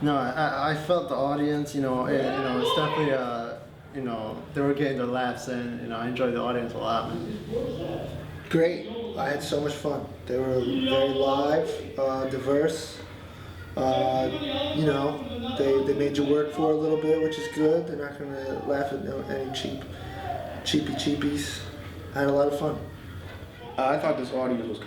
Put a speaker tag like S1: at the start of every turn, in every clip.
S1: No, I felt the audience. It's definitely they were getting their laughs in. I enjoyed the audience a lot, man.
S2: Great. I had so much fun. They were very live, diverse. They made you work for a little bit, which is good. They're not going to laugh at any cheapies. I had a lot of fun.
S3: I thought this audience was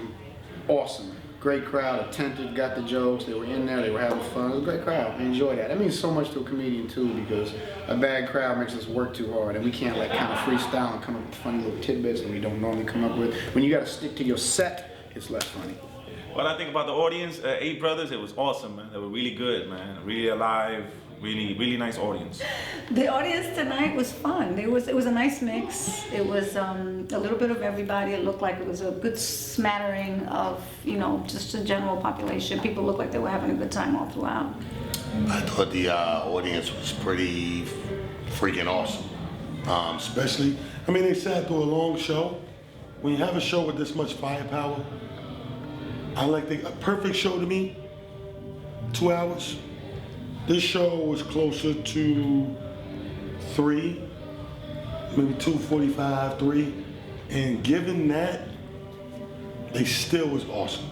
S3: awesome. Great crowd, attentive, got the jokes. They were in there, they were having fun. It was a great crowd. I enjoyed that. That means so much to a comedian too, because a bad crowd makes us work too hard, and we can't kind of freestyle and come up with funny little tidbits that we don't normally come up with. When you got to stick to your set, it's less funny.
S4: What I think about the audience, Eight Brothers, it was awesome, man. They were really good, man. Really alive, really nice audience.
S5: The audience tonight was fun. It was a nice mix. It was a little bit of everybody. It looked like it was a good smattering of, just the general population. People looked like they were having a good time all throughout.
S6: I thought the audience was pretty freaking awesome.
S7: Especially, they sat through a long show. When you have a show with this much firepower, a perfect show to me, 2 hours. This show was closer to 3, maybe 2:45, 3. And given that, they still was awesome.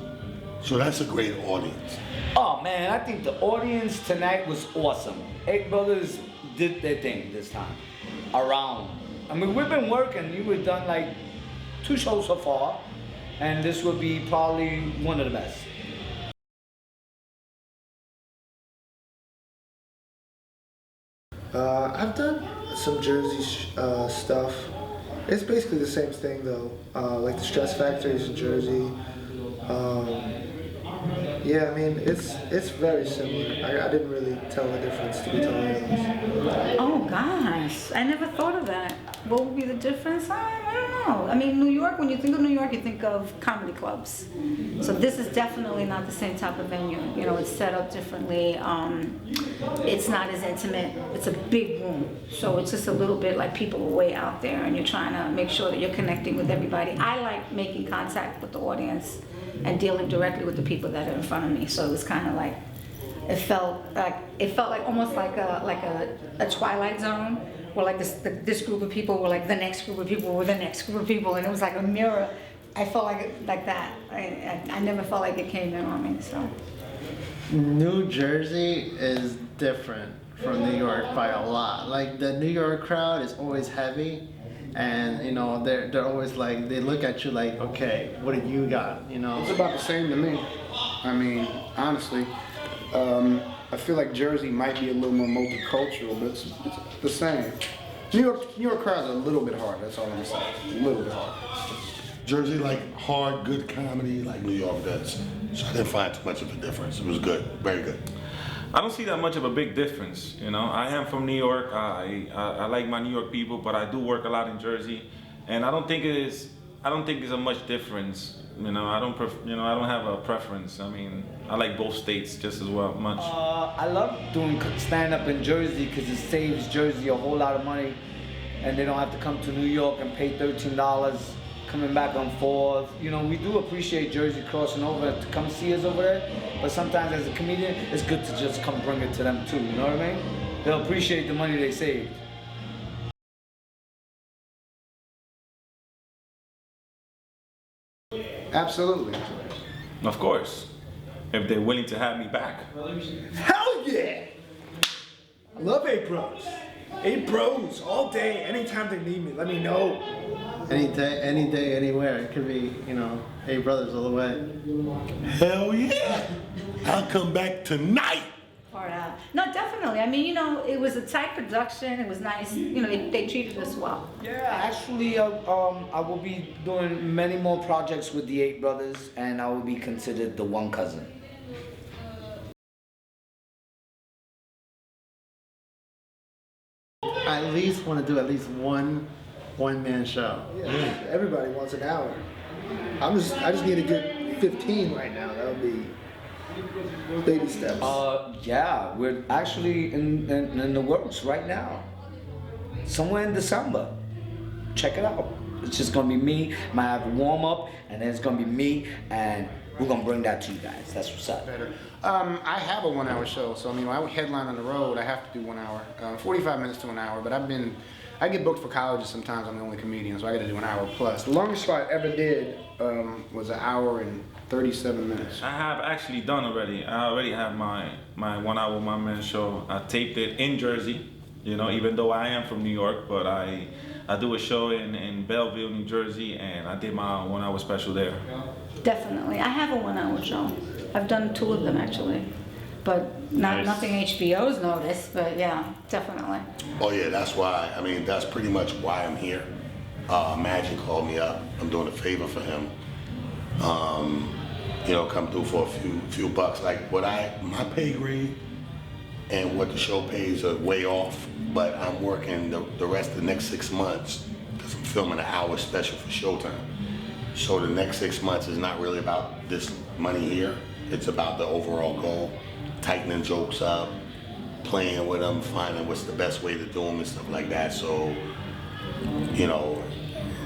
S7: So that's a great audience.
S8: Oh man, I think the audience tonight was awesome. Eight Brothers did their thing this time. Around. We've been working. We've done like 2 shows so far. And this will be probably one of the best.
S2: I've done some Jersey stuff. It's basically the same thing though. Like the Stress Factories in Jersey. It's very similar. I didn't really tell the difference, to be totally honest.
S5: Oh gosh, I never thought of that. What would be the difference? I don't know. New York, when you think of New York, you think of comedy clubs. So this is definitely not the same type of venue. It's set up differently. It's not as intimate. It's a big room. So it's just a little bit like people are way out there and you're trying to make sure that you're connecting with everybody. I like making contact with the audience and dealing directly with the people that are in front of me. So it was kind of like, it felt like almost like a Twilight Zone, where like this group of people were like the next group of people were the next group of people, and it was like a mirror. I felt like that. I never felt like it came in on me. So
S1: New Jersey is different from New York by a lot. Like the New York crowd is always heavy, and they're always like, they look at you like, okay, what do you got?
S3: It's about the same to me. Honestly, I feel like Jersey might be a little more multicultural, but it's the same. New York crowds are a little bit hard. That's all I'm saying. A little bit hard.
S7: Jersey like hard, good comedy like New York does. So I didn't find too much of a difference. It was good, very good.
S4: I don't see that much of a big difference. I am from New York. I like my New York people, but I do work a lot in Jersey, and I don't think it's a much difference. I don't have a preference. I like both states just as much.
S8: I love doing stand-up in Jersey because it saves Jersey a whole lot of money, and they don't have to come to New York and pay $13 coming back and forth. We do appreciate Jersey crossing over to come see us over there, but sometimes as a comedian, it's good to just come bring it to them too, you know what I mean? They'll appreciate the money they saved.
S3: Absolutely.
S4: Of course, if they're willing to have me back.
S2: Hell yeah! I love 8 Bros. 8 Bros all day, anytime they need me, let me know.
S1: Any day, anywhere. It could be, Eight Brothers all the way.
S7: Hell yeah! I'll come back tonight.
S5: No, definitely. It was a tight production. It was nice. They treated us well.
S8: Yeah, actually, I will be doing many more projects with the 8 Brothers, and I will be considered the one cousin.
S1: I at least want to do at least one-man show.
S2: Yeah, everybody wants an hour. I just need a good 15 right now. That would be baby steps.
S8: Yeah, we're actually in the works right now. Somewhere in December. Check it out. It's just gonna be me. Might have a warm up, and then it's gonna be me, and we're gonna bring that to you guys. That's what's up.
S3: Better. I have a 1 hour show, so I mean, when I headline on the road, I have to do 1 hour, 45 minutes to an hour, but I get booked for colleges sometimes, I'm the only comedian, so I gotta do an hour plus. The longest show I ever did was 1 hour and 37 minutes.
S4: I have actually done already. I already have my 1 hour one man show. I taped it in Jersey, you know, even though I am from New York, but I do a show in Belleville, New Jersey, and I did my 1 hour special there.
S5: Definitely. I have a 1 hour show. I've done 2 of them actually, but
S4: Nice.
S5: nothing HBO's noticed, but yeah, definitely.
S6: Oh yeah, that's why. I mean, that's pretty much why I'm here. Imagine called me up. I'm doing a favor for him. You know, come through for a few bucks. Like my pay grade and what the show pays are way off. But I'm working the rest of the next 6 months because I'm filming an hour special for Showtime. So the next 6 months is not really about this money here. It's about the overall goal, tightening jokes up, playing with them, finding what's the best way to do them and stuff like that. So, you know,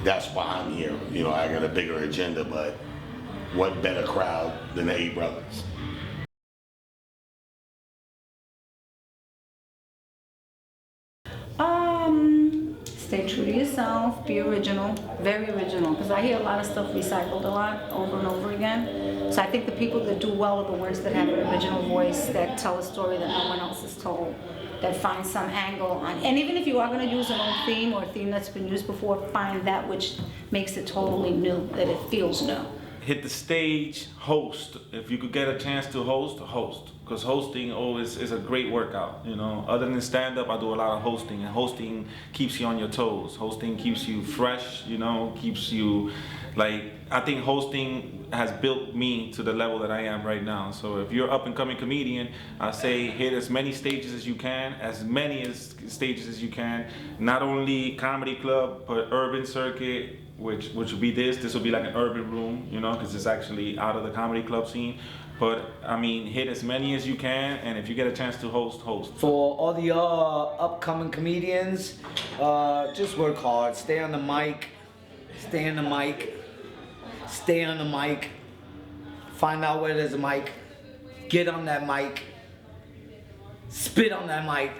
S6: that's why I'm here. You know, I got a bigger agenda, but what better crowd than the 8 Brothers?
S5: Stay true to yourself, be original, very original, because I hear a lot of stuff recycled a lot over and over again. So I think the people that do well are the ones that have an original voice, that tell a story that no one else has told, that find some angle on, and even if you are going to use an old theme or a theme that's been used before, find that which makes it totally new, that it feels new.
S4: Hit the stage, host. If you could get a chance to host. Because hosting always is a great workout, you know. Other than stand-up, I do a lot of hosting, and hosting keeps you on your toes. Hosting keeps you fresh, you know, keeps you, like, I think hosting has built me to the level that I am right now. So if you're an up-and-coming comedian, I say hit as many stages as you can, stages as you can. Not only comedy club, but urban circuit, which will be this will be like an urban room, you know, because it's actually out of the comedy club scene. But I mean, hit as many as you can, and if you get a chance to host.
S8: For all the upcoming comedians, just work hard, stay on the mic, find out where there's a mic, get on that mic, spit on that mic.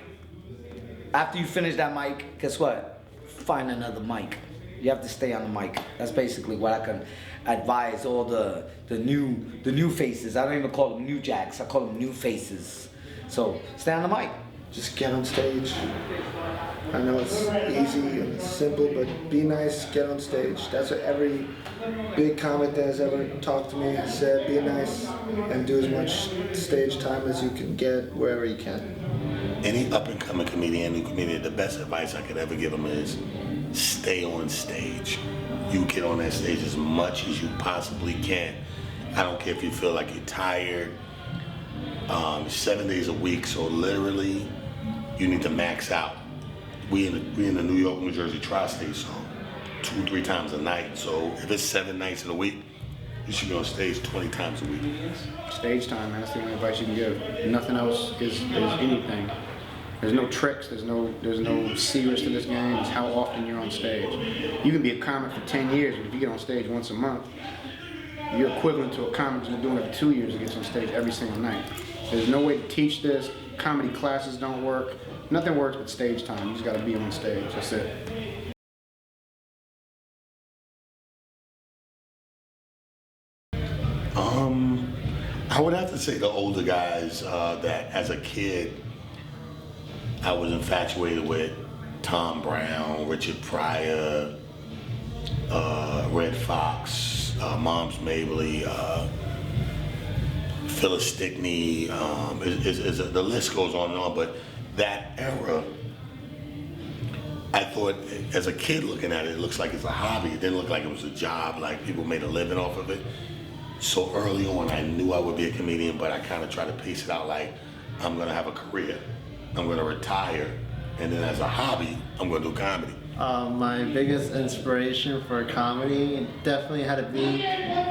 S8: After you finish that mic, guess what? Find another mic. You have to stay on the mic. That's basically what I can advise all the new faces. I don't even call them new jacks. I call them new faces. So stay on the mic.
S2: Just get on stage. I know it's easy and it's simple, but be nice, get on stage. That's what every big comic that has ever talked to me has said. Be nice and do as much stage time as you can get wherever you can.
S6: Any up-and-coming comedian, new comedian, the best advice I could ever give them is stay on stage. You get on that stage as much as you possibly can. I don't care if you feel like you're tired. 7 days a week, so literally you need to max out. We in the New York, New Jersey tri-state, so 2-3 times a night. So if it's 7 nights in a week, you should be on stage 20 times a week.
S3: Stage time, man, that's the only advice you can give. Nothing else is anything. There's no tricks, there's no secrets to this game. It's how often you're on stage. You can be a comic for 10 years, but if you get on stage once a month, you're equivalent to a comic who's been doing it for 2 years and gets on stage every single night. There's no way to teach this. Comedy classes don't work. Nothing works but stage time. You just gotta be on stage, that's it.
S6: I would have to say the older guys that as a kid I was infatuated with. Tom Brown, Richard Pryor, Red Fox, Moms Mabley, Phyllis Stickney, the list goes on and on, but that era, I thought as a kid looking at it, it looks like it's a hobby. It didn't look like it was a job, like people made a living off of it. So early on, I knew I would be a comedian, but I kind of tried to pace it out like, I'm gonna have a career, I'm gonna retire, and then as a hobby, I'm gonna do comedy.
S1: My biggest inspiration for comedy definitely had to be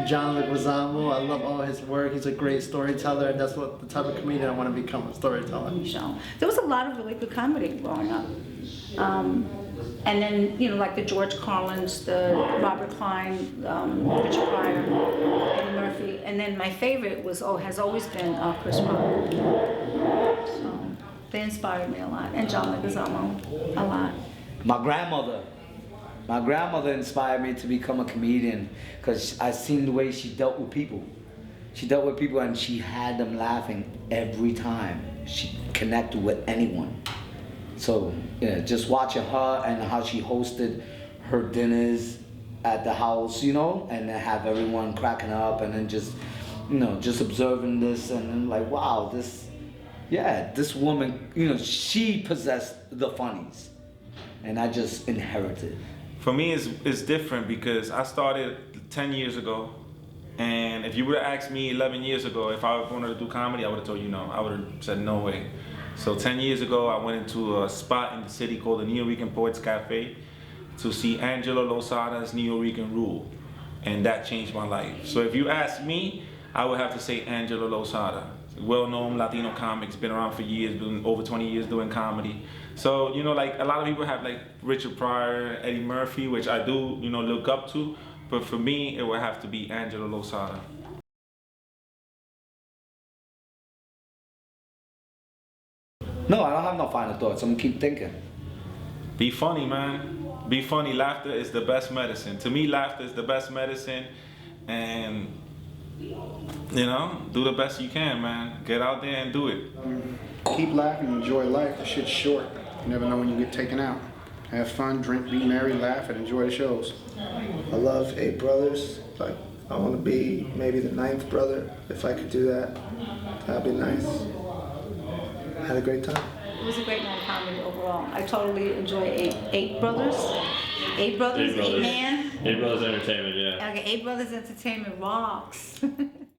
S1: John Leguizamo. I love all his work. He's a great storyteller, and that's what the type of comedian I want to become, a storyteller.
S5: Show. There was a lot of really good comedy growing up. And then, you know, like the George Carlins, the Robert Klein, Richard Pryor, Eddie Murphy. And then my favorite has always been Chris Rock. So they inspired me a lot. And John Leguizamo, a lot.
S8: My grandmother inspired me to become a comedian because I seen the way she dealt with people. She dealt with people and she had them laughing every time she connected with anyone. So yeah, just watching her and how she hosted her dinners at the house, you know, and then have everyone cracking up and then just, you know, just observing this and then like, wow, this woman, you know, she possessed the funnies and I just inherited.
S4: For me, it's different because I started 10 years ago. And if you would have asked me 11 years ago if I wanted to do comedy, I would have told you no. I would have said no way. So 10 years ago, I went into a spot in the city called the Nuyorican Poets Cafe to see Angelo Lozada's Nuyorican Rule. And that changed my life. So if you ask me, I would have to say Angelo Lozada. Well-known Latino comics, been around for years, been over 20 years doing comedy. So, you know, like a lot of people have like Richard Pryor, Eddie Murphy, which I do, you know, look up to. But for me, it would have to be Angelo Lozada.
S8: No, I don't have no final thoughts. I'm gonna keep thinking.
S4: Be funny, man. Be funny. Laughter is the best medicine. To me, laughter is the best medicine. And, you know, do the best you can, man. Get out there and do it.
S3: Keep laughing, enjoy life. The shit's short. You never know when you get taken out. Have fun, drink, be merry, laugh, and enjoy the shows.
S2: I love 8 brothers. Like, I want to be maybe the 9th brother. If I could do that, that'd be nice. Had a great time.
S5: It was a great night of comedy overall. I totally enjoy Eight Brothers. Eight Brothers, 8 Man.
S9: 8 Brothers Entertainment, yeah.
S5: Okay, 8 Brothers Entertainment rocks.